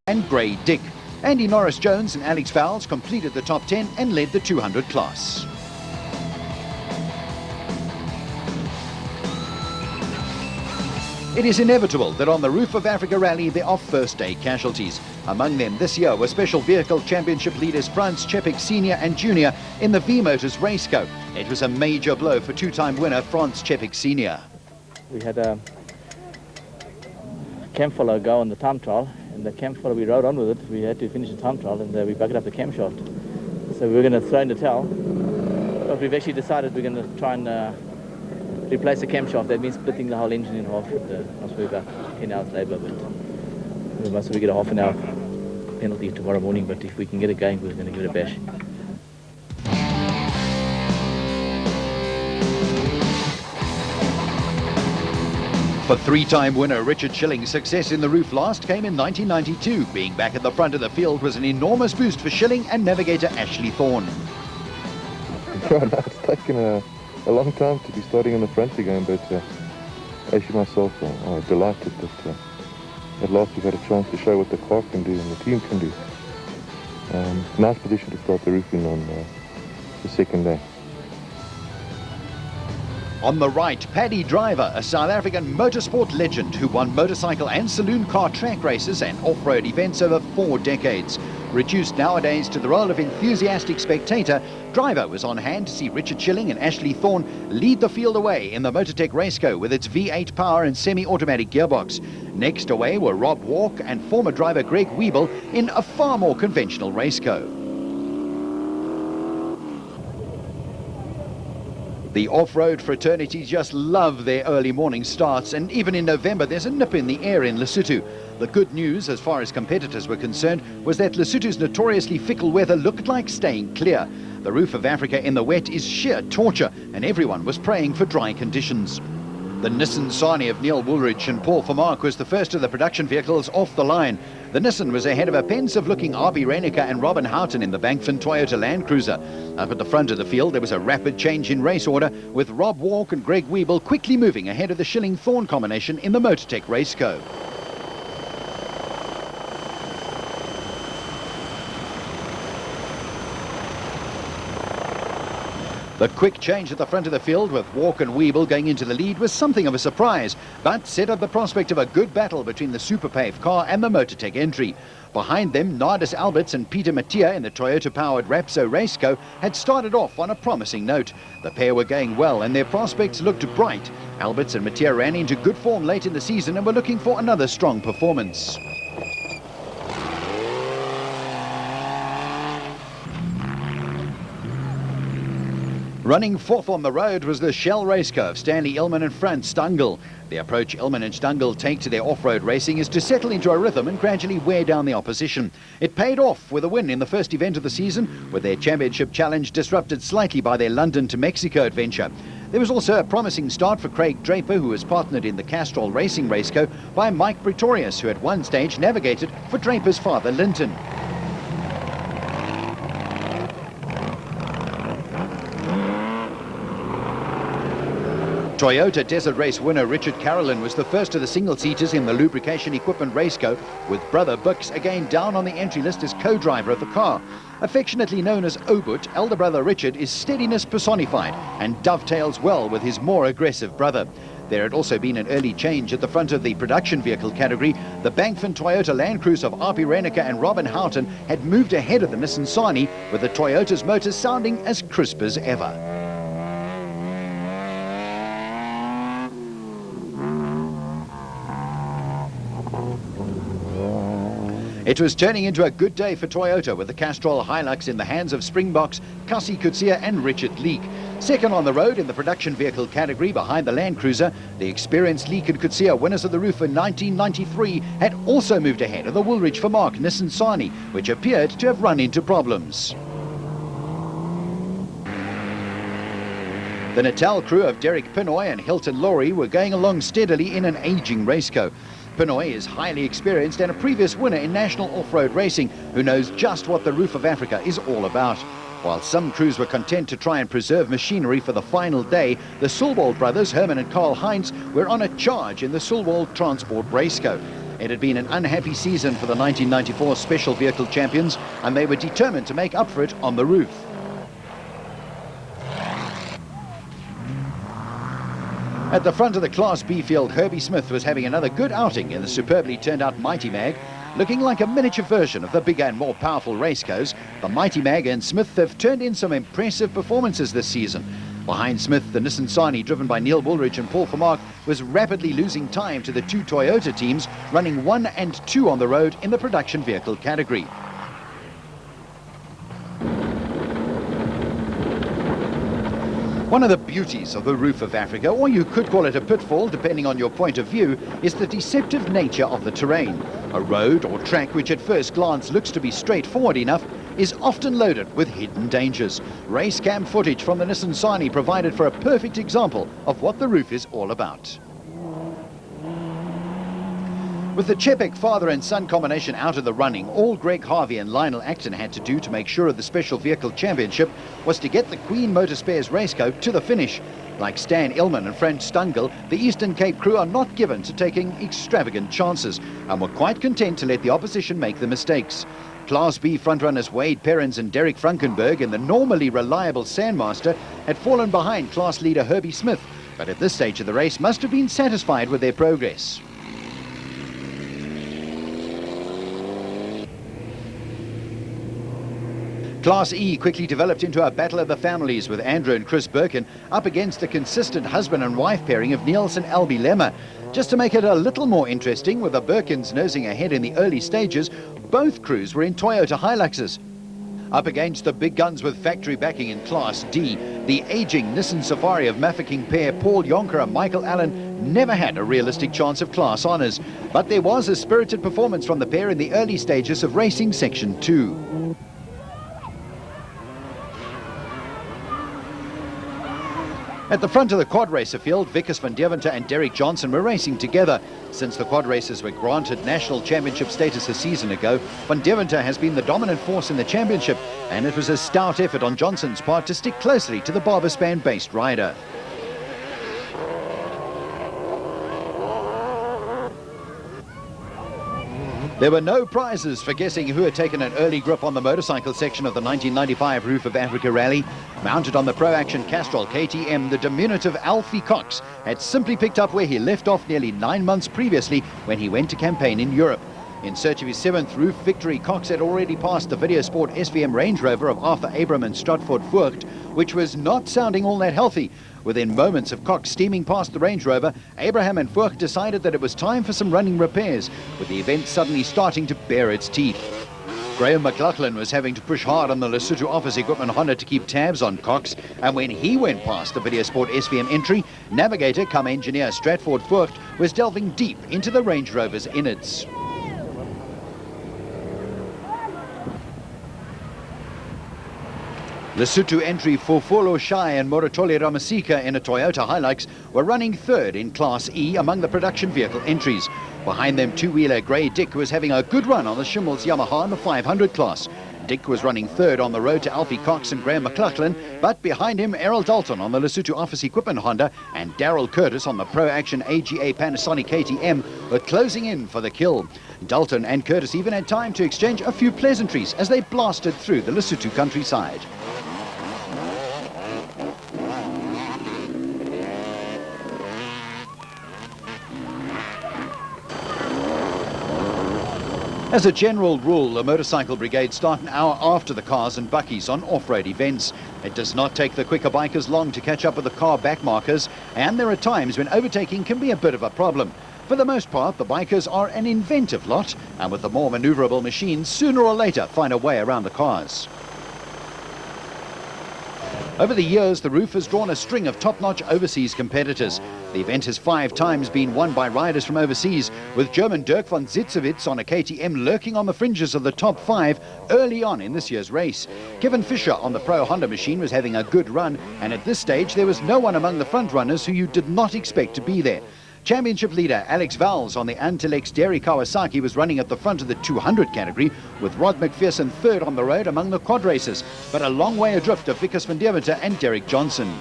and Grey Dick. Andy Norris-Jones and Alex Vowles completed the top 10 and led the 200 class. It is inevitable that on the Roof of Africa Rally there are first-day casualties. Among them this year were Special Vehicle Championship leaders Franz Czepik Sr. and Jr. in the V-Motors Raceco. It was a major blow for two-time winner Franz Czepik Sr. We had a cam follower go on the time trial, and the cam follower, we rode on with it. We had to finish the time trial, and we bucketed up the camshaft. So we were going to throw in the towel, but we've actually decided we're going to try and replace the camshaft. That means splitting the whole engine in half. Must be about 10 hours labour, but we must get a half an hour penalty tomorrow morning. But if we can get it going, we're going to give it a bash. For three-time winner Richard Schilling's success in the Roof last came in 1992. Being back at the front of the field was an enormous boost for Schilling and navigator Ashley Thorne. Yeah, no, it's taken a long time to be starting in the front again, but Ashley myself are delighted that at last we've had a chance to show what the car can do and the team can do. Nice position to start the roofing on the second day. On the right, Paddy Driver, a South African motorsport legend who won motorcycle and saloon car track races and off-road events over 4 decades. Reduced nowadays to the role of enthusiastic spectator, Driver was on hand to see Richard Schilling and Ashley Thorne lead the field away in the Motortech Raceco with its V8 power and semi-automatic gearbox. Next away were Rob Walk and former driver Greg Wiebel in a far more conventional Raceco. The off-road fraternity just love their early morning starts, and even in November there's a nip in the air in Lesotho. The good news, as far as competitors were concerned, was that Lesotho's notoriously fickle weather looked like staying clear. The Roof of Africa in the wet is sheer torture, and everyone was praying for dry conditions. The Nissan Sani of Neil Woolridge and Paul Vermaak was the first of the production vehicles off the line. The Nissan was ahead of a pensive-looking RB Reinecker and Robin Houghton in the Bankfin Toyota Land Cruiser. Up at the front of the field, there was a rapid change in race order, with Rob Walk and Greg Wiebel quickly moving ahead of the Schilling-Thorne combination in the Motortech Raceco. The quick change at the front of the field with Walk and Wiebel going into the lead was something of a surprise, but set up the prospect of a good battle between the Superpave car and the Motortech entry. Behind them, Nardis Alberts and Peter Mattia in the Toyota-powered Rapso Raceco had started off on a promising note. The pair were going well and their prospects looked bright. Alberts and Mattia ran into good form late in the season and were looking for another strong performance. Running fourth on the road was the Shell Raceco of Stanley Illman and Frans Stangl. The approach Illman and Stangl take to their off-road racing is to settle into a rhythm and gradually wear down the opposition. It paid off with a win in the first event of the season, with their championship challenge disrupted slightly by their London to Mexico adventure. There was also a promising start for Craig Draper, who was partnered in the Castrol Racing Raceco by Mike Pretorius, who at one stage navigated for Draper's father Linton. Toyota Desert Race winner Richard Carolyn was the first of the single-seaters in the lubrication equipment Raceco, with brother Bux again down on the entry list as co-driver of the car. Affectionately known as Obut, elder brother Richard is steadiness personified and dovetails well with his more aggressive brother. There had also been an early change at the front of the production vehicle category. The Bankfin Toyota Land Cruiser of RB Reinecker and Robin Houghton had moved ahead of the Nissan Sani, with the Toyota's motors sounding as crisp as ever. It was turning into a good day for Toyota, with the Castrol Hilux in the hands of Springboks, Cassie Coetzee and Richard Leek. Second on the road in the production vehicle category behind the Land Cruiser, the experienced Leek and Coetzee, winners of the Roof in 1993, had also moved ahead of the Woolridge Vermaak Nissan Sani, which appeared to have run into problems. The Natal crew of Derek Pinoy and Hilton Laurie were going along steadily in an aging Raceco. Pinoy is highly experienced and a previous winner in national off-road racing, who knows just what the Roof of Africa is all about. While some crews were content to try and preserve machinery for the final day, the Sulwald brothers, Herman and Karl Heinz, were on a charge in the Sulwald Transport Raceco. It had been an unhappy season for the 1994 Special Vehicle Champions, and they were determined to make up for it on the roof. At the front of the Class B field, Herbie Smith was having another good outing in the superbly turned out Mighty Mag. Looking like a miniature version of the bigger and more powerful raceco's, the Mighty Mag and Smith have turned in some impressive performances this season. Behind Smith, the Nissan Sani, driven by Neil Woolridge and Paul Vermaak, was rapidly losing time to the two Toyota teams, running 1 and 2 on the road in the production vehicle category. One of the beauties of the roof of Africa, or you could call it a pitfall depending on your point of view, is the deceptive nature of the terrain. A road or track which at first glance looks to be straightforward enough is often loaded with hidden dangers. Race cam footage from the Nissan Sani provided for a perfect example of what the roof is all about. With the Chepek father and son combination out of the running, all Greg Harvey and Lionel Acton had to do to make sure of the Special Vehicle Championship was to get the Queen Motorspares raceco to the finish. Like Stan Illman and Frank Stungel, the Eastern Cape crew are not given to taking extravagant chances and were quite content to let the opposition make the mistakes. Class B frontrunners Wade Perrins and Derek Frankenberg and the normally reliable Sandmaster had fallen behind class leader Herbie Smith, but at this stage of the race must have been satisfied with their progress. Class E quickly developed into a battle of the families, with Andrew and Chris Birkin up against the consistent husband and wife pairing of Niels and Albie Lemmer. Just to make it a little more interesting, with the Birkins nosing ahead in the early stages, both crews were in Toyota Hiluxes. Up against the big guns with factory backing in Class D, the aging Nissan Safari of Mafeking pair Paul Yonker and Michael Allen never had a realistic chance of class honours. But there was a spirited performance from the pair in the early stages of Racing Section 2. At the front of the quad racer field, Vickers van Deventer and Derek Johnson were racing together. Since the quad racers were granted national championship status a season ago, van Deventer has been the dominant force in the championship, and it was a stout effort on Johnson's part to stick closely to the Barbaspan-based rider. There were no prizes for guessing who had taken an early grip on the motorcycle section of the 1995 Roof of Africa Rally. Mounted on the Pro Action Castrol KTM, the diminutive Alfie Cox had simply picked up where he left off nearly 9 months previously when he went to campaign in Europe. In search of his 7th roof victory, Cox had already passed the Videosport SVM Range Rover of Arthur Abram and Stratford Voigt, which was not sounding all that healthy. Within moments of Cox steaming past the Range Rover, Abraham and Voigt decided that it was time for some running repairs, with the event suddenly starting to bare its teeth. Graham McLaughlin was having to push hard on the Lesotho Office Equipment Honda to keep tabs on Cox, and when he went past the Videosport SVM entry, navigator come engineer Stratford Voigt was delving deep into the Range Rover's innards. Lesotho entry Fofolo Shai and Moratoli Ramasika in a Toyota Hilux were running third in Class E among the production vehicle entries. Behind them, two-wheeler Grey Dick was having a good run on the Schimmels Yamaha in the 500 class. Dick was running third on the road to Alfie Cox and Graham McLaughlin, but behind him, Errol Dalton on the Lesotho Office Equipment Honda and Daryl Curtis on the Pro Action AGA Panasonic KTM were closing in for the kill. Dalton and Curtis even had time to exchange a few pleasantries as they blasted through the Lesotho countryside. As a general rule, the motorcycle brigade start an hour after the cars and buckies on off-road events. It does not take the quicker bikers long to catch up with the car backmarkers, and there are times when overtaking can be a bit of a problem. For the most part, the bikers are an inventive lot, and with the more maneuverable machines, sooner or later find a way around the cars. Over the years, the Roof has drawn a string of top-notch overseas competitors. The event has 5 times been won by riders from overseas, with German Dirk von Zitzewitz on a KTM lurking on the fringes of the top 5 early on in this year's race. Kevin Fisher on the Pro Honda machine was having a good run, and at this stage there was no one among the front runners who you did not expect to be there. Championship leader Alex Vowles on the Antilex Derry Kawasaki was running at the front of the 200 category, with Rod McPherson third on the road among the quad racers, but a long way adrift of Vickers van Deventer and Derek Johnson.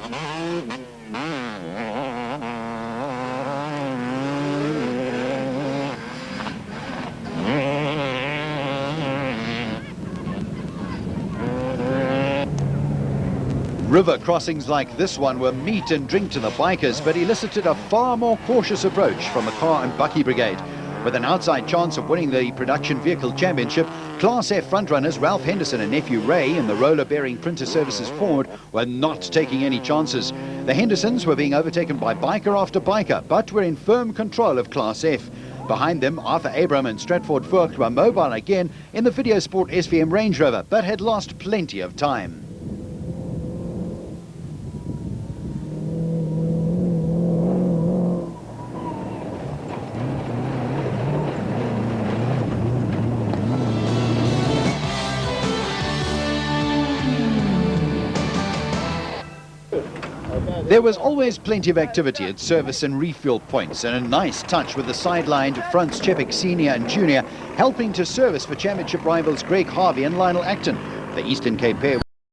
River crossings like this one were meat and drink to the bikers, but elicited a far more cautious approach from the car and bucky brigade. With an outside chance of winning the production vehicle championship, Class F frontrunners Ralph Henderson and nephew Ray in the roller-bearing Printer Services Ford were not taking any chances. The Hendersons were being overtaken by biker after biker, but were in firm control of Class F. Behind them, Arthur Abram and Stratford Vogt were mobile again in the Video Sport SVM Range Rover, but had lost plenty of time. There was always plenty of activity at service and refuel points, and a nice touch with the sidelined Franz Czepik Senior and Junior helping to service for championship rivals Greg Harvey and Lionel Acton. The Eastern Cape pair